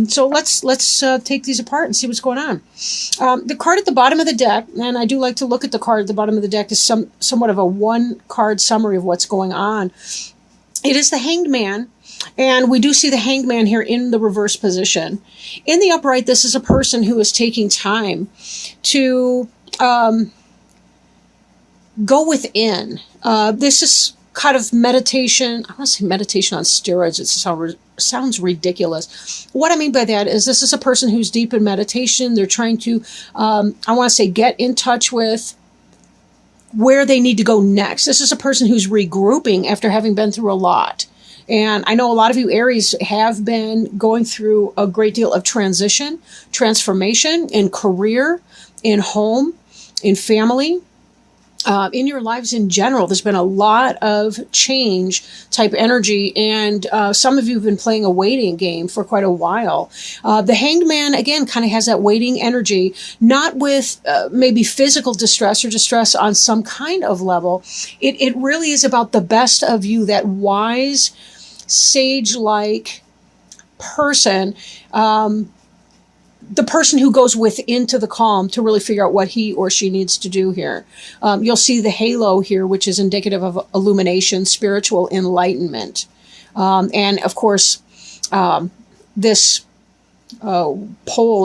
So let's take these apart and see what's going on. The card at the bottom of the deck, and I do like to look at the card at the bottom of the deck, is somewhat of a one-card summary of what's going on. It is the Hanged Man, and we do see the Hanged Man here in the reverse position. In the upright, this is a person who is taking time to go within. This is kind of meditation. I want to say meditation on steroids. It sounds ridiculous. What I mean by that is this is a person who's deep in meditation. They're trying to, I want to say, get in touch with where they need to go next. This is a person who's regrouping after having been through a lot. And I know a lot of you Aries have been going through a great deal of transition, transformation in career, in home, in family. In your lives in general, there's been a lot of change type energy, and some of you have been playing a waiting game for quite a while. The Hanged Man, again, kind of has that waiting energy, not with maybe physical distress or distress on some kind of level. It really is about the best of you, that wise, sage-like person, the person who goes into the calm to really figure out what he or she needs to do here. You'll see the halo here, which is indicative of illumination, spiritual enlightenment. And of course, this pole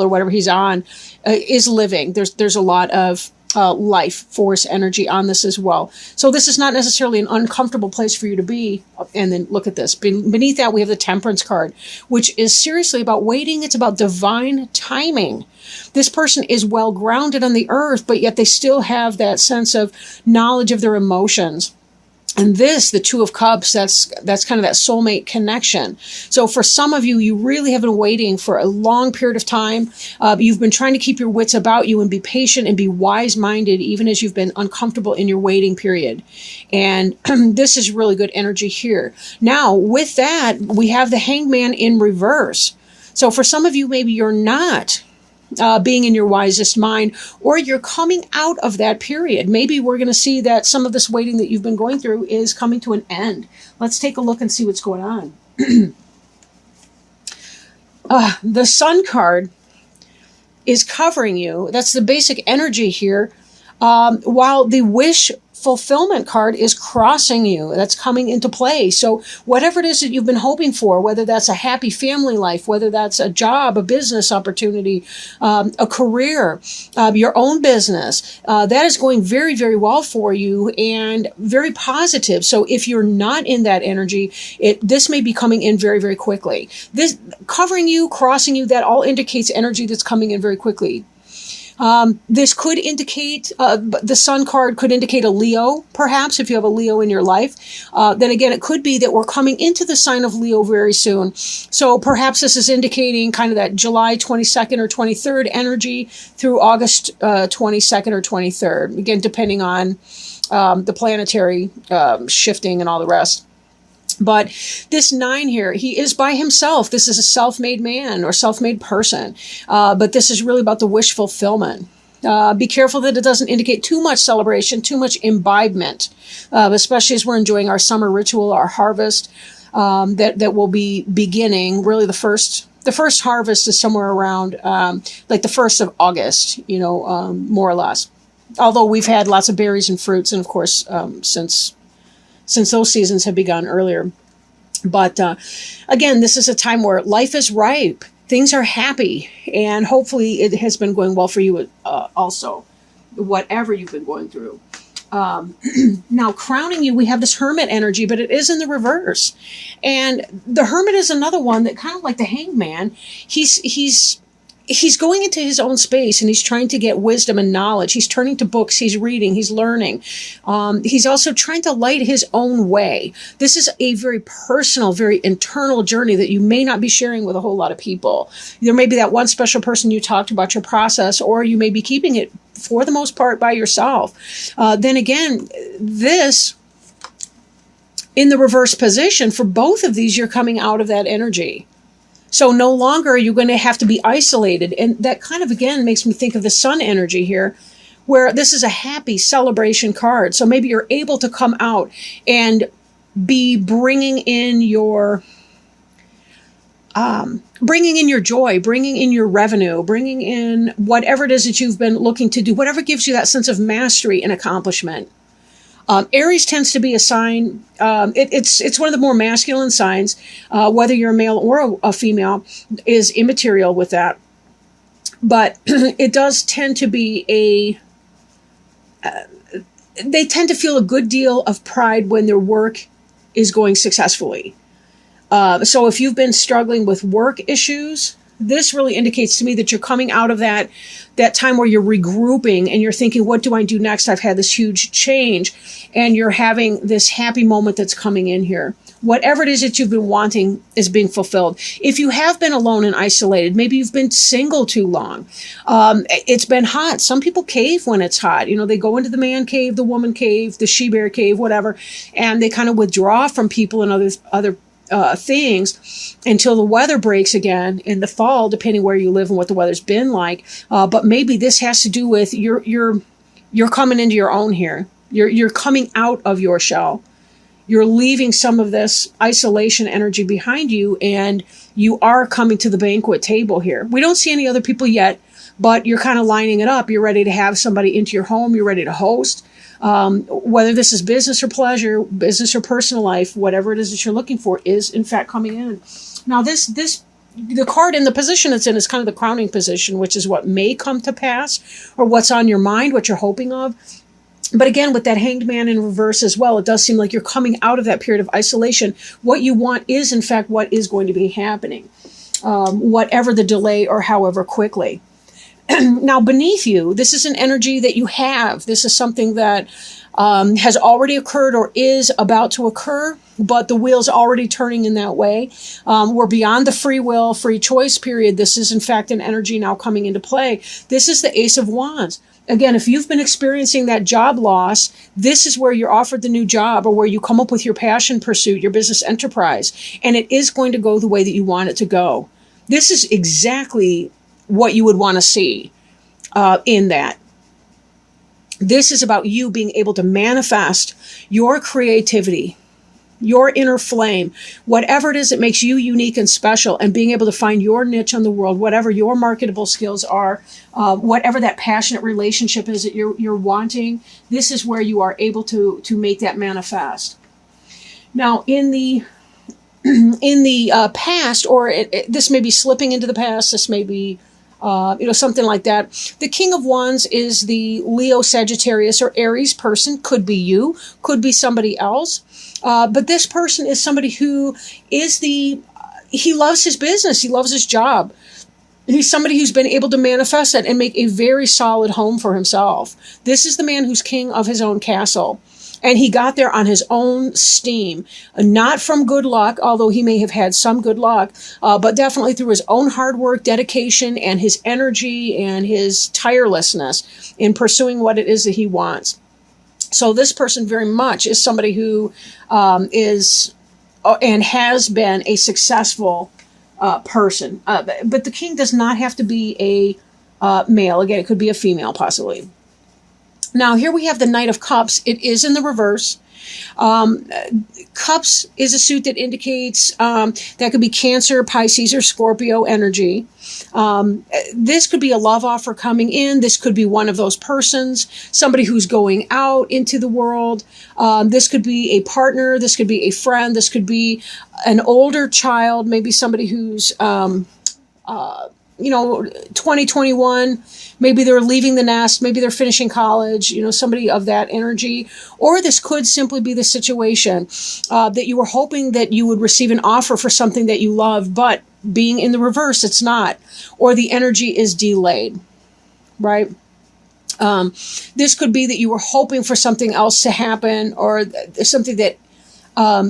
or whatever he's on is living. There's a lot of life force energy on this as well. So this is not necessarily an uncomfortable place for you to be. And then look at this. Beneath that, we have the Temperance card, which is seriously about waiting. It's about divine timing. This person is well grounded on the earth, but yet they still have that sense of knowledge of their emotions. And this, the Two of Cups, that's kind of that soulmate connection. So for some of you, you really have been waiting for a long period of time. You've been trying to keep your wits about you and be patient and be wise-minded, even as you've been uncomfortable in your waiting period. And this is really good energy here. Now, with that, we have the Hanged Man in reverse. So for some of you, maybe you're not being in your wisest mind, or you're coming out of that period. Maybe we're going to see that some of this waiting that you've been going through is coming to an end. Let's take a look and see what's going on. The Sun card is covering you. That's the basic energy here. While the Wish Fulfillment card is crossing you. That's coming into play. So whatever it is that you've been hoping for, whether that's a happy family life, whether that's a job, a business opportunity, a career, your own business, that is going very, very well for you and very positive. So if you're not in that energy, this may be coming in very, very quickly. This covering you, crossing you, that all indicates energy that's coming in very quickly. This could indicate, the Sun card could indicate a Leo, perhaps, if you have a Leo in your life. Then again, it could be that we're coming into the sign of Leo very soon. So perhaps this is indicating kind of that July 22nd or 23rd energy through August 22nd or 23rd. Again, depending on the planetary shifting and all the rest. But this 9 here, he is by himself. This is a self-made man or self-made person. But this is really about the wish fulfillment. Be careful that it doesn't indicate too much celebration, too much imbibement, especially as we're enjoying our summer ritual, our harvest that will be beginning. Really, the first harvest is somewhere around like the 1st of August, more or less. Although we've had lots of berries and fruits, and of course, since those seasons have begun earlier. But again, this is a time where life is ripe. Things are happy. And hopefully it has been going well for you also, whatever you've been going through. Now, crowning you, we have this Hermit energy, but it is in the reverse. And the Hermit is another one that kind of like the Hanged Man. He's going into his own space and he's trying to get wisdom and knowledge. He's turning to books, he's reading, he's learning. He's also trying to light his own way. This is a very personal, very internal journey that you may not be sharing with a whole lot of people. There may be that one special person you talked about your process, or you may be keeping it for the most part by yourself. Then again, this in the reverse position, for both of these, you're coming out of that energy. So no longer are you going to have to be isolated. And that kind of, again, makes me think of the Sun energy here, where this is a happy celebration card. So maybe you're able to come out and be bringing in your bringing in your joy, bringing in your revenue, bringing in whatever it is that you've been looking to do, whatever gives you that sense of mastery and accomplishment. Aries tends to be a sign, it's one of the more masculine signs, whether you're a male or a female, is immaterial with that. But it does tend to be they tend to feel a good deal of pride when their work is going successfully. So if you've been struggling with work issues, this really indicates to me that you're coming out of that time where you're regrouping and you're thinking, what do I do next? I've had this huge change, and you're having this happy moment that's coming in here. Whatever it is that you've been wanting is being fulfilled. If you have been alone and isolated, maybe you've been single too long. It's been hot. Some people cave when it's hot. They go into the man cave, the woman cave, the she-bear cave, whatever, and they kind of withdraw from people and other things until the weather breaks again in the fall, depending where you live and what the weather's been like. But maybe this has to do with you're coming into your own here. You're coming out of your shell. You're leaving some of this isolation energy behind you, and you are coming to the banquet table here. We don't see any other people yet, but you're kind of lining it up. You're ready to have somebody into your home. You're ready to host. Whether this is business or pleasure, business or personal life, whatever it is that you're looking for is in fact coming in. Now the card in the position it's in is kind of the crowning position, which is what may come to pass or what's on your mind, what you're hoping of. But again, with that Hanged Man in reverse as well, it does seem like you're coming out of that period of isolation. What you want is in fact what is going to be happening, whatever the delay or however quickly. Now, beneath you, this is an energy that you have. This is something that has already occurred or is about to occur, but the wheel's already turning in that way. We're beyond the free will, free choice period. This is, in fact, an energy now coming into play. This is the Ace of Wands. Again, if you've been experiencing that job loss, this is where you're offered the new job or where you come up with your passion pursuit, your business enterprise, and it is going to go the way that you want it to go. This is exactly what you would want to see in that. This is about you being able to manifest your creativity, your inner flame, whatever it is that makes you unique and special, and being able to find your niche on the world, whatever your marketable skills are, whatever that passionate relationship is that you're wanting. This is where you are able to make that manifest. Now, in the past, or this may be slipping into the past, this may be something like that. The King of Wands is the Leo, Sagittarius, or Aries person. Could be you, could be somebody else. But this person is somebody who is he loves his business. He loves his job. He's somebody who's been able to manifest that and make a very solid home for himself. This is the man who's king of his own castle. And he got there on his own steam, not from good luck, although he may have had some good luck, but definitely through his own hard work, dedication, and his energy and his tirelessness in pursuing what it is that he wants. So this person very much is somebody who is and has been a successful person. But the king does not have to be a male. Again, it could be a female possibly. Now, here we have the Knight of Cups. It is in the reverse. Cups is a suit that indicates that could be Cancer, Pisces, or Scorpio energy. This could be a love offer coming in. This could be one of those persons, somebody who's going out into the world. This could be a partner. This could be a friend. This could be an older child, maybe somebody who's 2021, maybe they're leaving the nest, maybe they're finishing college, somebody of that energy. Or this could simply be the situation that you were hoping that you would receive an offer for something that you love, but being in the reverse, it's not. Or the energy is delayed, right? This could be that you were hoping for something else to happen, or something that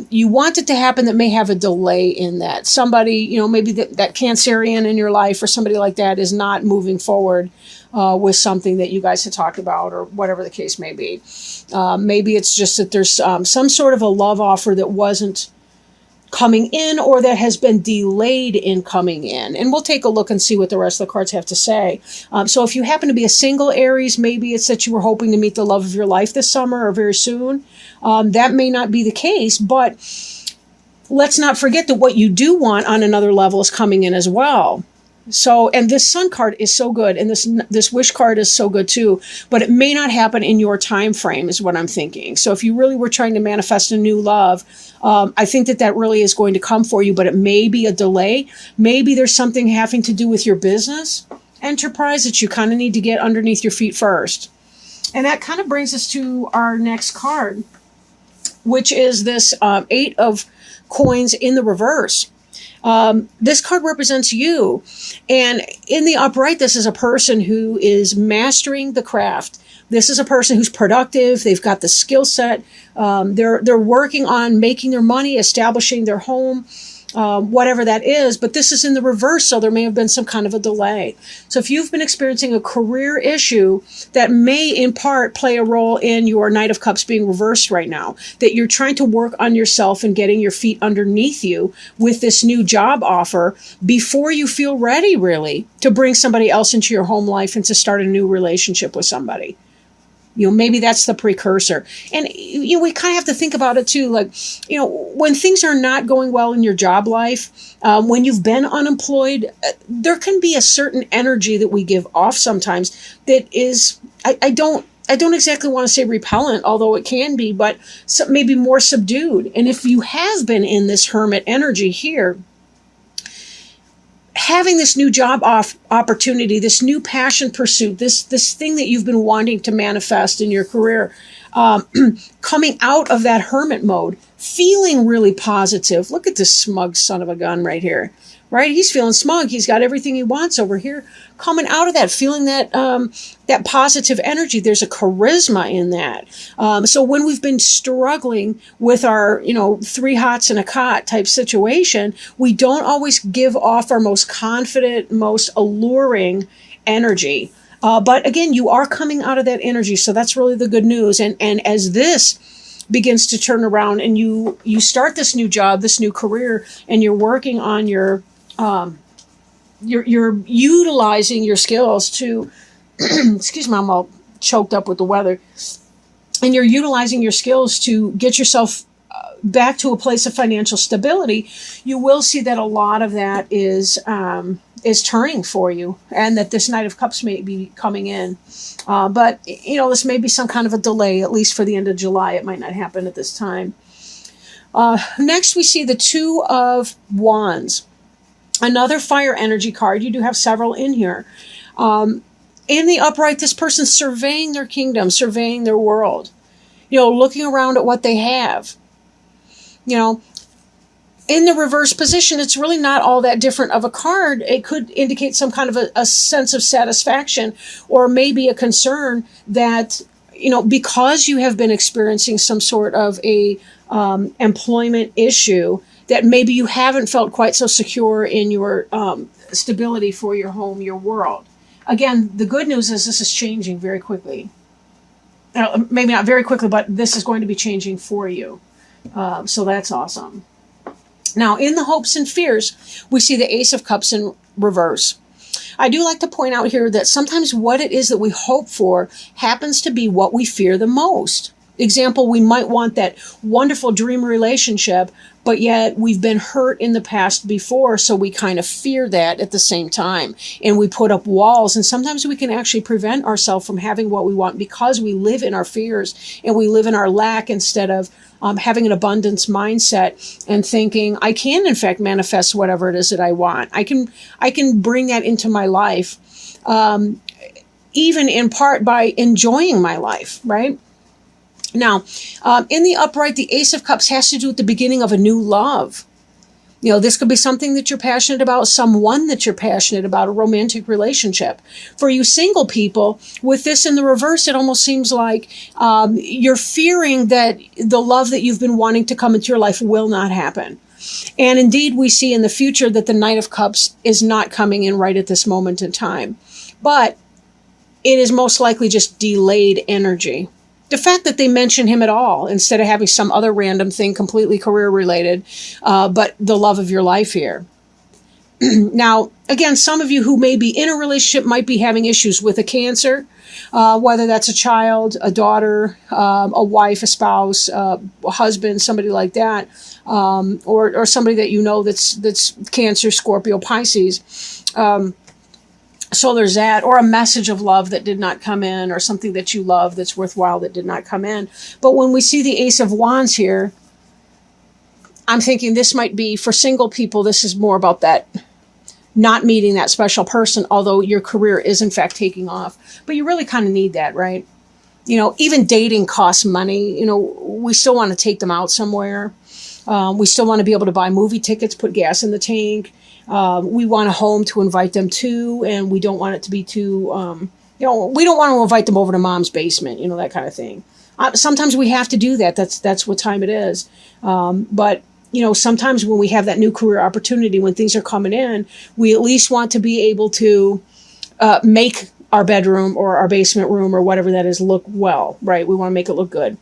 you want it to happen that may have a delay in that. Somebody, maybe that Cancerian in your life or somebody like that is not moving forward with something that you guys had talked about, or whatever the case may be. Maybe it's just that there's some sort of a love offer that wasn't coming in, or that has been delayed in coming in. And we'll take a look and see what the rest of the cards have to say. So if you happen to be a single Aries, maybe it's that you were hoping to meet the love of your life this summer or very soon. That may not be the case, but let's not forget that what you do want on another level is coming in as well. So, and this Sun card is so good, and this Wish card is so good too, but it may not happen in your time frame is what I'm thinking. So if you really were trying to manifest a new love, I think that really is going to come for you, but it may be a delay. Maybe there's something having to do with your business enterprise that you kind of need to get underneath your feet first. And that kind of brings us to our next card, which is this 8 of coins in the reverse. This card represents you. And in the upright, this is a person who is mastering the craft. This is a person who's productive. They've got the skill set. They're working on making their money, establishing their home, whatever that is. But this is in the reverse, so there may have been some kind of a delay. So if you've been experiencing a career issue, that may in part play a role in your Knight of Cups being reversed right now, that you're trying to work on yourself and getting your feet underneath you with this new job offer before you feel ready, really, to bring somebody else into your home life and to start a new relationship with somebody. Maybe that's the precursor. And, we kind of have to think about it too. Like, when things are not going well in your job life, when you've been unemployed, there can be a certain energy that we give off sometimes that is, I don't exactly want to say repellent, although it can be, but maybe more subdued. And if you have been in this hermit energy here, having this new job opportunity, this new passion pursuit, this thing that you've been wanting to manifest in your career, coming out of that hermit mode, feeling really positive. Look at this smug son of a gun right here, right? He's feeling smug. He's got everything he wants over here. Coming out of that, feeling that that positive energy. There's a charisma in that. So when we've been struggling with our, 3 hots and a cot type situation, we don't always give off our most confident, most alluring energy. But again, you are coming out of that energy. So that's really the good news. And as this begins to turn around and you start this new job, this new career, and you're working on you're utilizing your skills to, excuse me, I'm all choked up with the weather. And you're utilizing your skills to get yourself back to a place of financial stability. You will see that a lot of that is turning for you, and that this Knight of Cups may be coming in. But, this may be some kind of a delay, at least for the end of July. It might not happen at this time. Next, we see the 2 of Wands. Another fire energy card. You do have several in here. In the upright, this person's surveying their kingdom, surveying their world, looking around at what they have. In the reverse position, it's really not all that different of a card. It could indicate some kind of a sense of satisfaction, or maybe a concern that, because you have been experiencing some sort of a employment issue, that maybe you haven't felt quite so secure in your stability for your home, your world. Again, the good news is this is changing very quickly. Maybe not very quickly, but this is going to be changing for you. So that's awesome. Now, in the hopes and fears, we see the Ace of Cups in reverse. I do like to point out here that sometimes what it is that we hope for happens to be what we fear the most. Example, we might want that wonderful dream relationship, but yet we've been hurt in the past before, so we kind of fear that at the same time. And we put up walls, and sometimes we can actually prevent ourselves from having what we want because we live in our fears and we live in our lack, instead of having an abundance mindset and thinking, I can in fact manifest whatever it is that I want. I can bring that into my life, even in part by enjoying my life, right? Now, in the upright, the Ace of Cups has to do with the beginning of a new love. This could be something that you're passionate about, someone that you're passionate about, a romantic relationship. For you single people, with this in the reverse, it almost seems like you're fearing that the love that you've been wanting to come into your life will not happen. And indeed, we see in the future that the Knight of Cups is not coming in right at this moment in time. But it is most likely just delayed energy. The fact that they mention him at all, instead of having some other random thing completely career related, but the love of your life here. Now, again, some of you who may be in a relationship might be having issues with a Cancer, whether that's a child, a daughter, a wife, a spouse, a husband, somebody like that, or somebody that you know that's Cancer, Scorpio, Pisces. So there's that, or a message of love that did not come in, or something that you love that's worthwhile that did not come in. But when we see the Ace of Wands here, I'm thinking this might be, for single people, this is more about that not meeting that special person, although your career is in fact taking off. But you really kind of need that, right? You know, even dating costs money. You know, we still want to take them out somewhere. We still want to be able to buy movie tickets, put gas in the tank. We want a home to invite them to, and we don't want it to be too, we don't want to invite them over to mom's basement, that kind of thing. Sometimes we have to do that. That's what time it is. But sometimes when we have that new career opportunity, when things are coming in, we at least want to be able to make our bedroom or our basement room or whatever that is look well, right? We want to make it look good.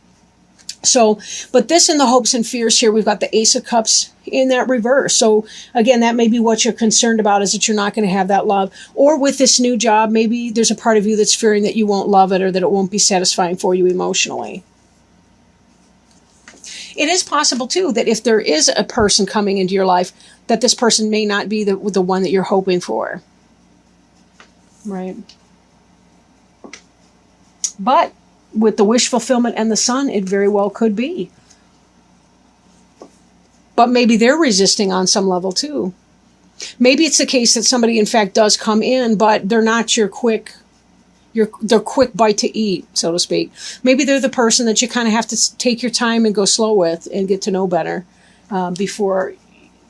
So, but this in the hopes and fears here, we've got the Ace of Cups in that reverse. So again, that may be what you're concerned about, is that you're not going to have that love. Or with this new job, maybe there's a part of you that's fearing that you won't love it, or that it won't be satisfying for you emotionally. It is possible too that if there is a person coming into your life, that this person may not be the one that you're hoping for. Right? But with the wish fulfillment and the Sun, it very well could be. But maybe they're resisting on some level too. Maybe it's the case that somebody in fact does come in, but they're not your quick bite to eat, so to speak. Maybe they're the person that you kind of have to take your time and go slow with and get to know better before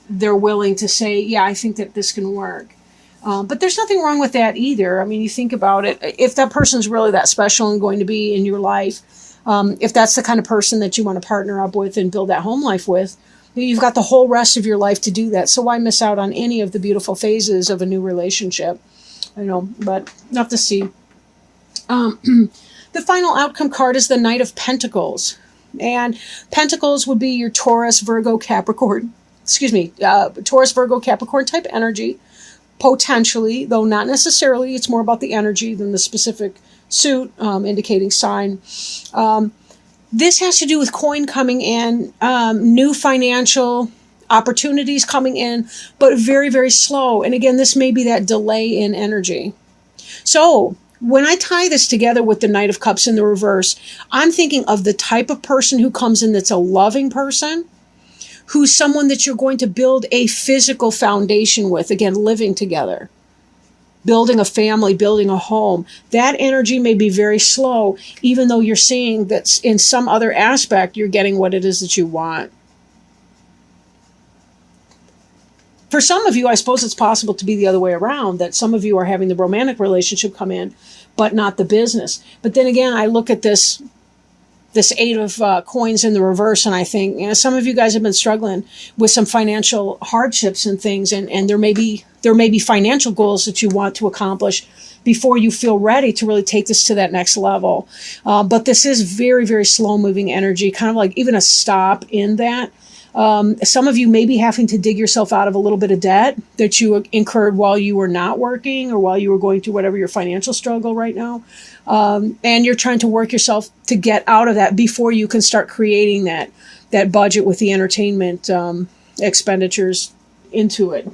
they're willing to say, yeah, I think that this can work. But there's nothing wrong with that either. I mean, you think about it. If that person's really that special and going to be in your life, if that's the kind of person that you want to partner up with and build that home life with, you've got the whole rest of your life to do that. So why miss out on any of the beautiful phases of a new relationship? But enough to see. The final outcome card is the Knight of Pentacles. And Pentacles would be your Taurus, Virgo, Capricorn. Taurus, Virgo, Capricorn type energy. Potentially, though not necessarily. It's more about the energy than the specific suit indicating sign. This has to do with coin coming in, new financial opportunities coming in, but very, very slow. And again, this may be that delay in energy. So when I tie this together with the Knight of Cups in the reverse, I'm thinking of the type of person who comes in that's a loving person, who's someone that you're going to build a physical foundation with, again, living together, building a family, building a home. That energy may be very slow, even though you're seeing that in some other aspect, you're getting what it is that you want. For some of you, I suppose it's possible to be the other way around, that some of you are having the romantic relationship come in, but not the business. But then again, I look at this Eight of Coins in the reverse, and I think, some of you guys have been struggling with some financial hardships and things, and there may be financial goals that you want to accomplish before you feel ready to really take this to that next level. But this is very, very slow-moving energy, kind of like even a stop in that. Some of you may be having to dig yourself out of a little bit of debt that you incurred while you were not working, or while you were going through whatever your financial struggle right now. And you're trying to work yourself to get out of that before you can start creating that budget with the entertainment expenditures into it.